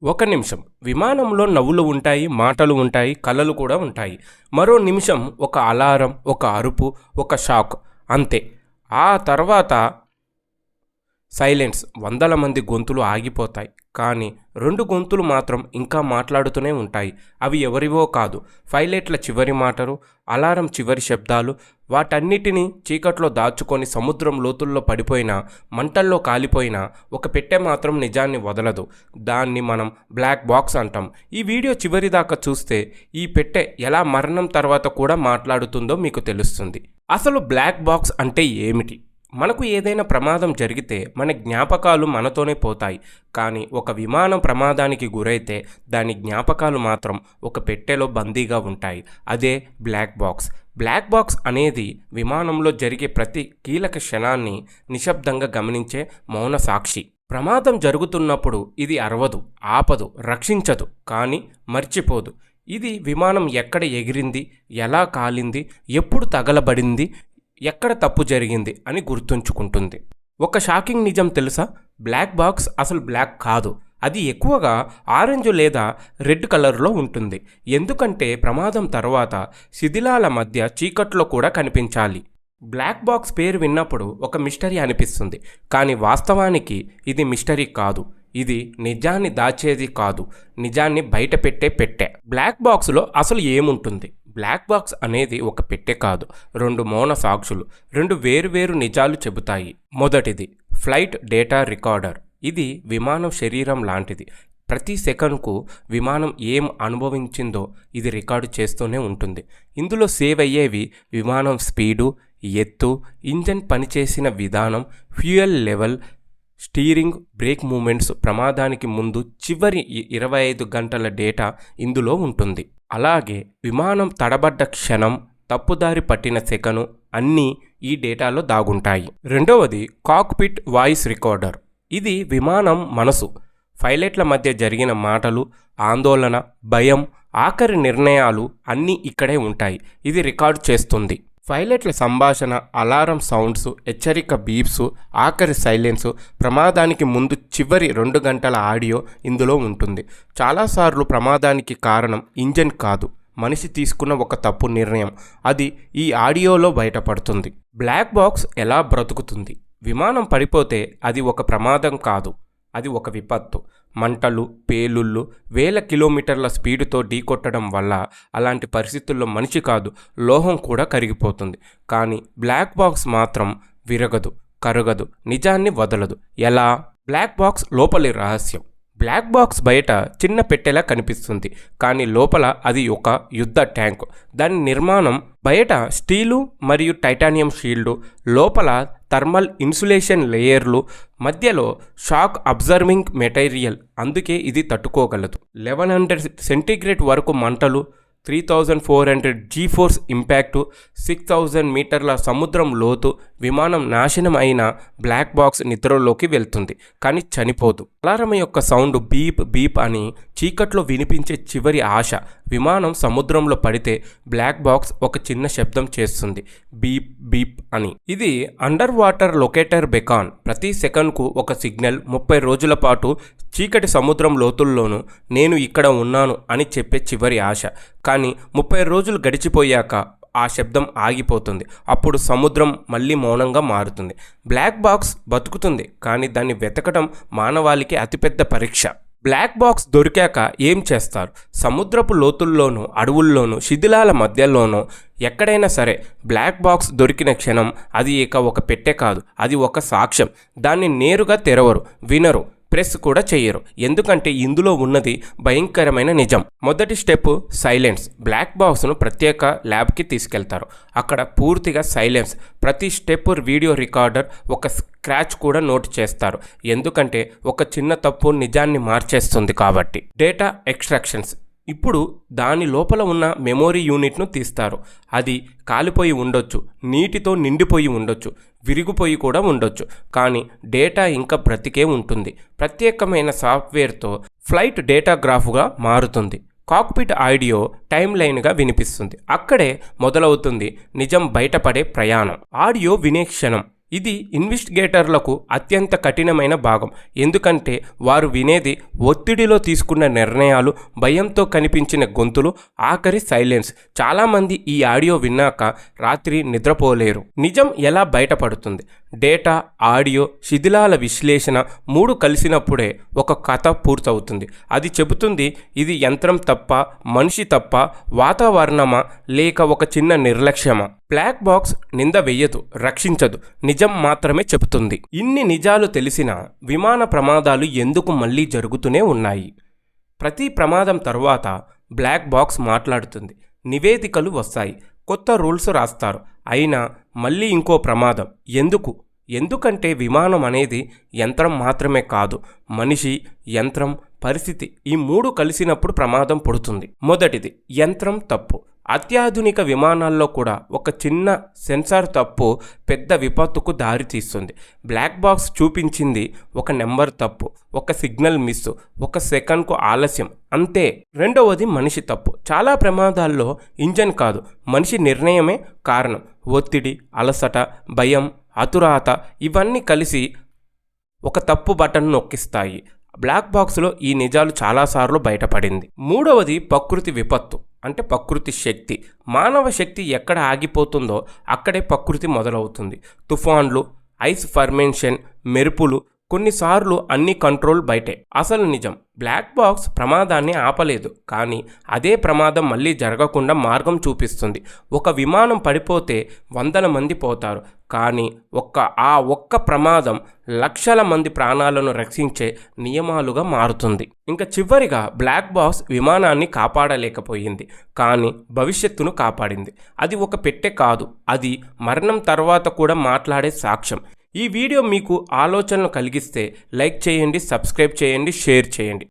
ఒక నిమిషం విమానంలో నవ్వులు ఉంటాయి, మాటలు ఉంటాయి, కలలు కూడా ఉంటాయి. మరో నిమిషం ఒక అలారం, ఒక అరుపు, ఒక షాక్, అంతే. ఆ తర్వాత సైలెన్స్. వందల మంది గొంతులు ఆగిపోతాయి, కానీ రెండు గొంతులు మాత్రం ఇంకా మాట్లాడుతూనే ఉంటాయి. అవి ఎవరివో కాదు, పైలట్ల చివరి మాటలు, అలారం చివరి శబ్దాలు. వాటన్నిటినీ చీకట్లో దాచుకొని సముద్రం లోతుల్లో పడిపోయినా, మంటల్లో కాలిపోయినా ఒక పెట్టె మాత్రం నిజాన్ని వదలదు. దాన్ని మనం బ్లాక్ బాక్స్ అంటాం. ఈ వీడియో చివరి దాకా చూస్తే ఈ పెట్టె ఎలా మరణం తర్వాత కూడా మాట్లాడుతుందో మీకు తెలుస్తుంది. అసలు బ్లాక్ బాక్స్ అంటే ఏమిటి? మనకు ఏదైనా ప్రమాదం జరిగితే మన జ్ఞాపకాలు మనతోనే పోతాయి, కానీ ఒక విమానం ప్రమాదానికి గురైతే దాని జ్ఞాపకాలు మాత్రం ఒక పెట్టెలో బందీగా ఉంటాయి. అదే బ్లాక్ బాక్స్. బ్లాక్ బాక్స్ అనేది విమానంలో జరిగే ప్రతి కీలక క్షణాన్ని నిశ్శబ్దంగా గమనించే మౌన సాక్షి. ప్రమాదం జరుగుతున్నప్పుడు ఇది అరవదు, ఆపదు, రక్షించదు, కానీ మర్చిపోదు. ఇది విమానం ఎక్కడ ఎగిరింది, ఎలా కాలింది, ఎప్పుడు తగలబడింది, ఎక్కడ తప్పు జరిగింది అని గుర్తుంచుకుంటుంది. ఒక షాకింగ్ నిజం తెలుసా? బ్లాక్ బాక్స్ అసలు బ్లాక్ కాదు. అది ఎక్కువగా ఆరెంజ్ లేదా రెడ్ కలర్లో ఉంటుంది. ఎందుకంటే ప్రమాదం తర్వాత శిథిలాల మధ్య చీకట్లో కూడా కనిపించాలి. బ్లాక్ బాక్స్ పేరు విన్నప్పుడు ఒక మిస్టరీ అనిపిస్తుంది, కానీ వాస్తవానికి ఇది మిస్టరీ కాదు. ఇది నిజాన్ని దాచేది కాదు, నిజాన్ని బయట పెట్టే. బ్లాక్ బాక్స్లో అసలు ఏముంటుంది? బ్లాక్ బాక్స్ అనేది ఒక పెట్టె కాదు, రెండు మౌన సాక్షులు, రెండు వేరువేరు నిజాలు చెబుతాయి. మొదటిది ఫ్లైట్ డేటా రికార్డర్. ఇది విమానం శరీరం లాంటిది. ప్రతి సెకనుకు విమానం ఏం అనుభవించిందో ఇది రికార్డు చేస్తూనే ఉంటుంది. ఇందులో సేవ్ అయ్యేవి విమానం స్పీడు, ఎత్తు, ఇంజన్ పనిచేసిన విధానం, fuel level, steering, brake movements. ప్రమాదానికి ముందు చివరి 25 గంటల డేటా ఇందులో ఉంటుంది. అలాగే విమానం తడబడ్డ క్షణం, తప్పుదారి పట్టిన సెకను అన్నీ ఈ డేటాలో దాగుంటాయి. రెండవది కాక్పిట్ వాయిస్ రికార్డర్. ఇది విమానం మనసు. పైలట్ల మధ్య జరిగిన మాటలు, ఆందోళన, భయం, ఆఖరి నిర్ణయాలు అన్నీ ఇక్కడే ఉంటాయి. ఇది రికార్డు చేస్తుంది. పైలట్ల సంభాషణ, అలారం సౌండ్స్, హెచ్చరిక బీప్స్, ఆఖరి సైలెన్సు, ప్రమాదానికి ముందు చివరి 2 గంటల ఆడియో ఇందులో ఉంటుంది. చాలాసార్లు ప్రమాదానికి కారణం ఇంజన్ కాదు, మనిషి తీసుకున్న ఒక తప్పు నిర్ణయం. అది ఈ ఆడియోలో బయటపడుతుంది. బ్లాక్ బాక్స్ ఎలా బ్రతుకుతుంది? విమానం పడిపోతే అది ఒక ప్రమాదం కాదు, అది ఒక విపత్తు. మంటలు, పేలుళ్ళు, వేల కిలోమీటర్ల స్పీడుతో ఢీకొట్టడం వల్ల అలాంటి పరిస్థితుల్లో మనిషి కాదు, లోహం కూడా కరిగిపోతుంది. కానీ బ్లాక్ బాక్స్ మాత్రం విరగదు, కరగదు, నిజాన్ని వదలదు. ఎలా? బ్లాక్ బాక్స్ లోపలి రహస్యం. బ్లాక్ బాక్స్ బయట చిన్న పెట్టెలా కనిపిస్తుంది, కానీ లోపల అది ఒక యుద్ధ ట్యాంకు. దాని నిర్మాణం బయట స్టీలు మరియు టైటానియం షీల్డు, లోపల థర్మల్ ఇన్సులేషన్ లేయర్లు, మధ్యలో షాక్ అబ్జర్వింగ్ మెటీరియల్. అందుకే ఇది తట్టుకోగలదు. 1100 సెంటీగ్రేడ్ వరకు మంటలు, 3400 జీ ఫోర్స్ ఇంపాక్టు, 6000 మీటర్ల సముద్రం లోతు. విమానం నాశనం అయిన బ్లాక్ బాక్స్ నిద్రలోకి వెళ్తుంది, కానీ చనిపోదు. అలారం యొక్క సౌండ్ బీప్ బీప్ అని చీకట్లో వినిపించే చివరి ఆశ. విమానం సముద్రంలో పడితే బ్లాక్ బాక్స్ ఒక చిన్న శబ్దం చేస్తుంది, బీప్ బీప్ అని. ఇది అండర్ వాటర్ లొకేటర్ బెకాన్. ప్రతి సెకండ్కు ఒక సిగ్నల్. 30 రోజుల పాటు చీకటి సముద్రం లోతుల్లోనూ నేను ఇక్కడ ఉన్నాను అని చెప్పే చివరి ఆశ. కానీ 30 రోజులు గడిచిపోయాక ఆ శబ్దం ఆగిపోతుంది. అప్పుడు సముద్రం మళ్ళీ మౌనంగా మారుతుంది. బ్లాక్ బాక్స్ బతుకుతుంది, కానీ దాన్ని వెతకడం మానవాళికి అతిపెద్ద పరీక్ష. బ్లాక్ బాక్స్ దొరికాక ఏం చేస్తారు? సముద్రపు లోతుల్లోనూ, అడవుల్లోనూ, శిథిలాల మధ్యలోనూ ఎక్కడైనా సరే బ్లాక్ బాక్స్ దొరికిన క్షణం అది ఇక ఒక పెట్టె కాదు, అది ఒక సాక్ష్యం. దాన్ని నేరుగా తెరవరు, వినరు, ప్రెస్ కూడా చెయ్యరు. ఎందుకంటే ఇందులో ఉన్నది భయంకరమైన నిజం. మొదటి స్టెప్ సైలెన్స్. బ్లాక్ బాక్స్ను ప్రత్యేక ల్యాబ్కి తీసుకెళ్తారు. అక్కడ పూర్తిగా సైలెన్స్. ప్రతి స్టెప్ వీడియో రికార్డర్, ఒక స్క్రాచ్ కూడా నోట్ చేస్తారు. ఎందుకంటే ఒక చిన్న తప్పు నిజాన్ని మార్చేస్తుంది కాబట్టి. Data extractions. ఇప్పుడు దాని లోపల ఉన్న మెమొరీ యూనిట్ను తీస్తారు. అది కాలిపోయి ఉండొచ్చు, నీటితో నిండిపోయి ఉండొచ్చు, విరిగిపోయి కూడా ఉండొచ్చు, కానీ డేటా ఇంకా బ్రతికే ఉంటుంది. ప్రత్యేకమైన సాఫ్ట్వేర్తో ఫ్లైట్ డేటాగ్రాఫ్గా మారుతుంది. కాక్పిట్ ఆడియో టైమ్ లైన్గా వినిపిస్తుంది. అక్కడే మొదలవుతుంది నిజం బయటపడే ప్రయాణం. ఆడియో వినే క్షణం. ఇది ఇన్వెస్టిగేటర్లకు అత్యంత కఠినమైన భాగం, ఎందుకంటే వారు వినేది ఒత్తిడిలో తీసుకున్న నిర్ణయాలు, భయంతో కనిపించిన గొంతులు, ఆఖరి సైలెన్స్. చాలామంది ఈ ఆడియో విన్నాక రాత్రి నిద్రపోలేరు. నిజం ఎలా బయటపడుతుంది? డేటా, ఆడియో, శిథిలాల విశ్లేషణ 3 కలిసినప్పుడే ఒక కథ పూర్తవుతుంది. అది చెబుతుంది ఇది యంత్రం తప్ప, మనిషి తప్ప, వాతావరణమా, లేక ఒక చిన్న నిర్లక్ష్యమా. బ్లాక్ బాక్స్ నింద వెయ్యదు, రక్షించదు, నిజం మాత్రమే చెబుతుంది. ఇన్ని నిజాలు తెలిసినా విమాన ప్రమాదాలు ఎందుకు మళ్ళీ జరుగుతూనే ఉన్నాయి? ప్రతి ప్రమాదం తరువాత బ్లాక్ బాక్స్ మాట్లాడుతుంది, నివేదికలు వస్తాయి, కొత్త రూల్స్ రాస్తారు. అయినా మళ్ళీ ఇంకో ప్రమాదం. ఎందుకంటే విమానం అనేది యంత్రం మాత్రమే కాదు, మనిషి, యంత్రం, పరిస్థితి, ఈ 3 కలిసినప్పుడు ప్రమాదం పుడుతుంది. మొదటిది యంత్రం తప్పు. అత్యాధునిక విమానాల్లో కూడా ఒక చిన్న సెన్సార్ తప్పు పెద్ద విపత్తుకు దారితీస్తుంది. బ్లాక్ బాక్స్ చూపించింది ఒక నెంబర్ తప్పు, ఒక సిగ్నల్ మిస్, ఒక సెకండ్కు ఆలస్యం, అంతే. రెండవది మనిషి తప్పు. చాలా ప్రమాదాల్లో ఇంజన్ కాదు, మనిషి నిర్ణయమే కారణం. ఒత్తిడి, అలసట, భయం, అతురాత ఇవన్నీ కలిసి ఒక తప్పు బటన్ నొక్కిస్తాయి. బ్లాక్ బాక్స్లో ఈ నిజాలు చాలాసార్లు బయటపడింది. మూడవది ప్రకృతి విపత్తు, అంటే ప్రకృతి శక్తి. మానవ శక్తి ఎక్కడ ఆగిపోతుందో అక్కడే ప్రకృతి మొదలవుతుంది. తుఫాన్లు, ఐస్ ఫర్మేషన్, మెరుపులు, కొన్నిసార్లు అన్ని కంట్రోల్ బయటే. అసలు నిజం, బ్లాక్ బాక్స్ ప్రమాదాన్ని ఆపలేదు, కానీ అదే ప్రమాదం మళ్ళీ జరగకుండా మార్గం చూపిస్తుంది. ఒక విమానం పడిపోతే 100 మంది పోతారు, కానీ ఒక్క ప్రమాదం లక్షల మంది ప్రాణాలను రక్షించే నియమాలుగా మారుతుంది. ఇంకా చివరిగా బ్లాక్ బాక్స్ విమానాన్ని కాపాడలేకపోయింది, కానీ భవిష్యత్తును కాపాడింది. అది ఒక పెట్టె కాదు, అది మరణం తర్వాత కూడా మాట్లాడే సాక్ష్యం. ఈ వీడియో మీకు ఆలోచనలు కలిగిస్తే లైక్ చేయండి, సబ్స్క్రైబ్ చేయండి, షేర్ చేయండి.